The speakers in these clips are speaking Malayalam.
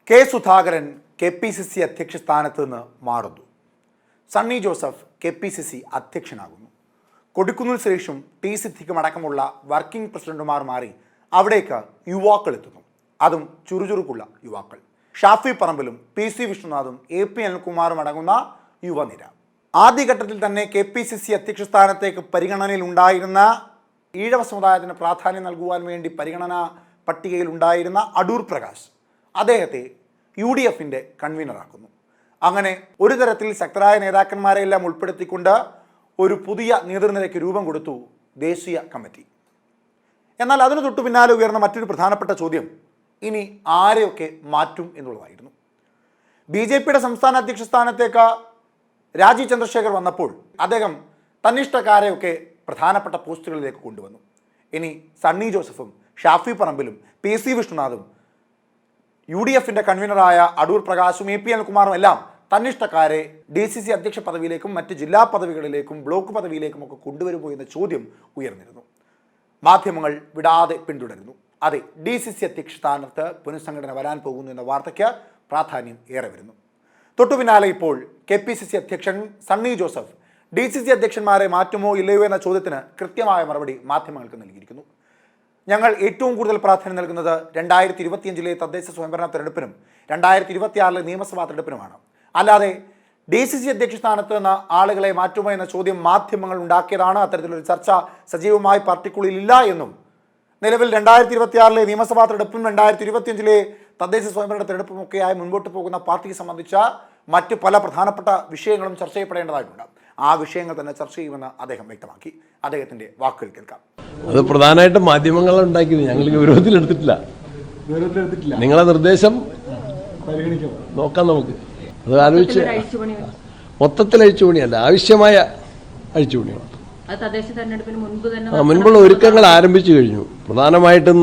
കെ സുധാകരൻ KPCC അധ്യക്ഷ സ്ഥാനത്ത് നിന്ന് മാറുന്നു. സണ്ണി ജോസഫ് KPCC അധ്യക്ഷനാകുന്നു. കൊടിക്കുന്നിൽ സുരേഷും ടി സിദ്ദിഖും അടക്കമുള്ള വർക്കിംഗ് പ്രസിഡന്റുമാർ മാറി അവിടേക്ക് യുവാക്കൾ എത്തുന്നു. അതും ചുറുചുറുക്കുള്ള യുവാക്കൾ. ഷാഫി പറമ്പിലും PC വിഷ്ണുനാഥും AP അനിൽകുമാറും അടങ്ങുന്ന യുവനിര. ആദ്യഘട്ടത്തിൽ തന്നെ KPCC അധ്യക്ഷ സ്ഥാനത്തേക്ക് പരിഗണനയിലുണ്ടായിരുന്ന ഈഴവ സമുദായത്തിന് പ്രാധാന്യം നൽകുവാൻ വേണ്ടി പരിഗണനാ പട്ടികയിൽ ഉണ്ടായിരുന്ന അടൂർ പ്രകാശ് അദ്ദേഹത്തെ UDFിൻ്റെ കൺവീനറാക്കുന്നു. അങ്ങനെ ഒരു തരത്തിൽ ശക്തരായ നേതാക്കന്മാരെയെല്ലാം ഉൾപ്പെടുത്തിക്കൊണ്ട് ഒരു പുതിയ നേതൃനിരയ്ക്ക് രൂപം കൊടുത്തു ദേശീയ കമ്മിറ്റി. എന്നാൽ അതിനു തൊട്ടു പിന്നാലെ ഉയർന്ന മറ്റൊരു പ്രധാനപ്പെട്ട ചോദ്യം ഇനി ആരെയൊക്കെ മാറ്റും എന്നുള്ളതായിരുന്നു. BJPയുടെ സംസ്ഥാന അധ്യക്ഷ സ്ഥാനത്തേക്ക് രാജീവ് ചന്ദ്രശേഖർ വന്നപ്പോൾ അദ്ദേഹം തന്നിഷ്ടക്കാരെയൊക്കെ പ്രധാനപ്പെട്ട പോസ്റ്റുകളിലേക്ക് കൊണ്ടുവന്നു. ഇനി സണ്ണി ജോസഫും ഷാഫി പറമ്പിലും PC വിഷ്ണുനാഥും UDFിൻ്റെ കൺവീനറായ അടൂർ പ്രകാശും AP അനിൽകുമാറും എല്ലാം തന്നിഷ്ടക്കാരെ DCC അധ്യക്ഷ പദവിയിലേക്കും മറ്റ് ജില്ലാ പദവികളിലേക്കും ബ്ലോക്ക് പദവിയിലേക്കും ഒക്കെ കൊണ്ടുവരുമോ എന്ന ചോദ്യം ഉയർന്നിരുന്നു. മാധ്യമങ്ങൾ വിടാതെ പിന്തുടരുന്നു. അതെ, DCC അധ്യക്ഷ സ്ഥാനത്ത് പുനഃസംഘടന വരാൻ പോകുന്നു എന്ന വാർത്തയ്ക്ക് പ്രാധാന്യം ഏറെ വരുന്നു. തൊട്ടു പിന്നാലെ ഇപ്പോൾ KPCC അധ്യക്ഷൻ സണ്ണി ജോസഫ് DCC അധ്യക്ഷന്മാരെ മാറ്റുമോ ഇല്ലയോ എന്ന ചോദ്യത്തിന് കൃത്യമായ മറുപടി മാധ്യമങ്ങൾക്ക് നൽകിയിരിക്കുന്നു. ഞങ്ങൾ ഏറ്റവും കൂടുതൽ പ്രാധാന്യം നൽകുന്നത് 2025 തദ്ദേശ സ്വയംഭരണ തെരഞ്ഞെടുപ്പിനും 2026 നിയമസഭാ തെരഞ്ഞെടുപ്പിനുമാണ്. അല്ലാതെ DCC അധ്യക്ഷ സ്ഥാനത്ത് നിന്ന് ആളുകളെ മാറ്റുമോ എന്ന ചോദ്യം മാധ്യമങ്ങൾ ഉണ്ടാക്കിയതാണ്. അത്തരത്തിലൊരു ചർച്ച സജീവമായി പാർട്ടിക്കുള്ളിൽ ഇല്ല എന്നും നിലവിൽ 2026 നിയമസഭാ തെരഞ്ഞെടുപ്പും 2025 തദ്ദേശ സ്വയംഭരണ തെരഞ്ഞെടുപ്പും ഒക്കെയായി മുൻപോട്ട് പോകുന്ന പാർട്ടിയെ സംബന്ധിച്ച മറ്റ് പല പ്രധാനപ്പെട്ട വിഷയങ്ങളും ചർച്ച ചെയ്യപ്പെടേണ്ടതായിട്ടുണ്ട്. ആ വിഷയങ്ങൾ തന്നെ ചർച്ച ചെയ്യുമെന്ന് അദ്ദേഹം വ്യക്തമാക്കി. അദ്ദേഹത്തിൻ്റെ വാക്കുകൾ കേൾക്കാം. അത് പ്രധാനമായിട്ടും മാധ്യമങ്ങൾ ഉണ്ടാക്കിയത്, ഞങ്ങൾ ഗൗരവത്തിലെടുത്തിട്ടില്ല. നിങ്ങളെ നിർദ്ദേശം നോക്കാം, നമുക്ക് അത് ആലോചിച്ച്. മൊത്തത്തിൽ അഴിച്ചുപണിയല്ല, ആവശ്യമായ അഴിച്ചുപണിയാണ്. മുൻപുള്ള ഒരുക്കങ്ങൾ ആരംഭിച്ചു കഴിഞ്ഞു. പ്രധാനമായിട്ടും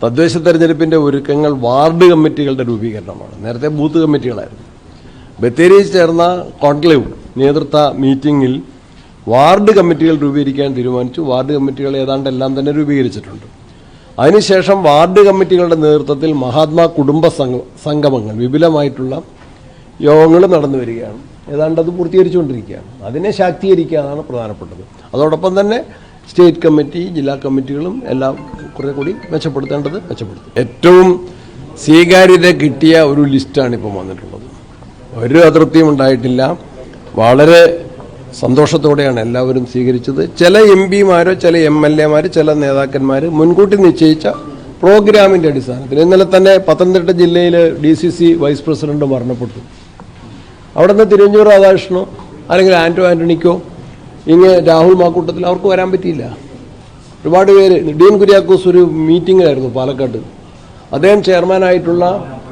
തദ്ദേശ തെരഞ്ഞെടുപ്പിന്റെ ഒരുക്കങ്ങൾ വാർഡ് കമ്മിറ്റികളുടെ രൂപീകരണമാണ്. നേരത്തെ ബൂത്ത് കമ്മിറ്റികളായിരുന്നു. ബത്തേരിയിൽ ചേർന്ന കോൺക്ലേവ് നേതൃത്വ മീറ്റിംഗിൽ വാർഡ് കമ്മിറ്റികൾ രൂപീകരിക്കാൻ തീരുമാനിച്ചു. വാർഡ് കമ്മിറ്റികൾ ഏതാണ്ട് എല്ലാം തന്നെ രൂപീകരിച്ചിട്ടുണ്ട്. അതിനുശേഷം വാർഡ് കമ്മിറ്റികളുടെ നേതൃത്വത്തിൽ മഹാത്മാ കുടുംബ സംഗമങ്ങൾ, വിപുലമായിട്ടുള്ള യോഗങ്ങൾ നടന്നു വരികയാണ്. ഏതാണ്ട് അത് പൂർത്തീകരിച്ചുകൊണ്ടിരിക്കുകയാണ്. അതിനെ ശാക്തീകരിക്കാനാണ് പ്രധാനപ്പെട്ടത്. അതോടൊപ്പം തന്നെ സ്റ്റേറ്റ് കമ്മിറ്റി, ജില്ലാ കമ്മിറ്റികളും എല്ലാം കുറെ കൂടി മെച്ചപ്പെടുത്തേണ്ടത് മെച്ചപ്പെടുത്തും. ഏറ്റവും സ്വീകാര്യത കിട്ടിയ ഒരു ലിസ്റ്റാണ് ഇപ്പം വന്നിട്ടുള്ളത്. ഒരു അതൃപ്തിയും ഉണ്ടായിട്ടില്ല. വളരെ സന്തോഷത്തോടെയാണ് എല്ലാവരും സ്വീകരിച്ചത്. ചില MP മാരോ ചില MLA മാർ, ചില നേതാക്കന്മാർ മുൻകൂട്ടി നിശ്ചയിച്ച പ്രോഗ്രാമിൻ്റെ അടിസ്ഥാനത്തിൽ ഇന്നലെ തന്നെ പത്തനംതിട്ട ജില്ലയിൽ DCC വൈസ് പ്രസിഡന്റ് മരണപ്പെട്ടു. അവിടെ നിന്ന് തിരുവഞ്ചൂർ രാധാകൃഷ്ണനോ അല്ലെങ്കിൽ ആന്റണിക്കോ രാഹുൽ മാക്കൂട്ടത്തിൽ അവർക്ക് വരാൻ പറ്റിയില്ല. ഒരുപാട് പേര്. ഡീൻ കുര്യാക്കോസ് ഒരു മീറ്റിംഗിലായിരുന്നു പാലക്കാട്. അദ്ദേഹം ചെയർമാനായിട്ടുള്ള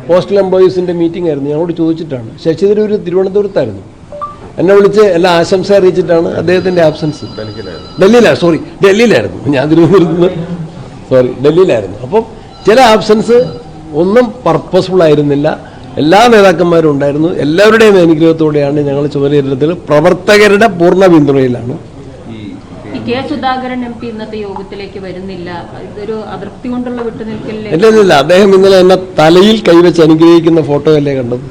പോസ്റ്റൽ എംപ്ലോയീസിൻ്റെ മീറ്റിംഗ് ആയിരുന്നു. ഞങ്ങളോട് ചോദിച്ചിട്ടാണ്. ശശി തരൂർ തിരുവനന്തപുരത്തായിരുന്നു. എന്നെ വിളിച്ച് എല്ലാ ആശംസ അറിയിച്ചിട്ടാണ് അദ്ദേഹത്തിൻ്റെ ആബ്സൻസ്. ഡൽഹിയിലായിരുന്നു. ഞാൻ തിരുവനന്തപുരത്ത് ഡൽഹിയിലായിരുന്നു. അപ്പം ചില ആബ്സൻസ് ഒന്നും പർപ്പസ്ഫുൾ ആയിരുന്നില്ല. എല്ലാ നേതാക്കന്മാരും ഉണ്ടായിരുന്നു. എല്ലാവരുടെയും അനുഗ്രഹത്തോടെയാണ് ഞങ്ങൾ ചുമതലയിൽ. പ്രവർത്തകരുടെ പൂർണ്ണ പിന്തുണയിലാണ്. കെ സുധാകരൻ MP ഇന്നത്തെ യോഗത്തിലേക്ക് വരുന്നില്ല. ഇതൊരു അതൃപ്തി കൊണ്ടുള്ള വിട്ടുനിൽക്കലില്ല. ഇല്ല, അദ്ദേഹം ഇന്നലെ എന്നെ തലയിൽ കൈവച്ച് അനുഗ്രഹിക്കുന്ന ഫോട്ടോ അല്ലേ കണ്ടത്?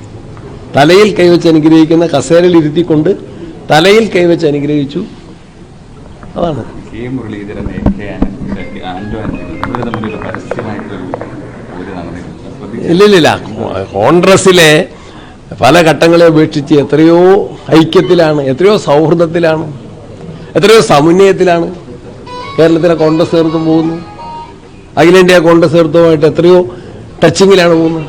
തലയിൽ കൈവച്ച് അനുഗ്രഹിക്കുന്ന, കസേരയിൽ ഇരുത്തിക്കൊണ്ട് തലയിൽ കൈവച്ച് അനുഗ്രഹിച്ചു. അതാണ്. ഇല്ലില്ല, കോൺഗ്രസിലെ പല ഘട്ടങ്ങളെ ഉപേക്ഷിച്ച് എത്രയോ ഐക്യത്തിലാണ്, എത്രയോ സൗഹൃദത്തിലാണ്, എത്രയോ സമന്വയത്തിലാണ് കേരളത്തിലെ കോൺഗ്രസ് നേതൃത്വം പോകുന്നു. അഖിലേന്ത്യാ കോൺഗ്രസ് നേതൃത്വമായിട്ട് എത്രയോ ടച്ചിങ്ങിലാണ് പോകുന്നത്.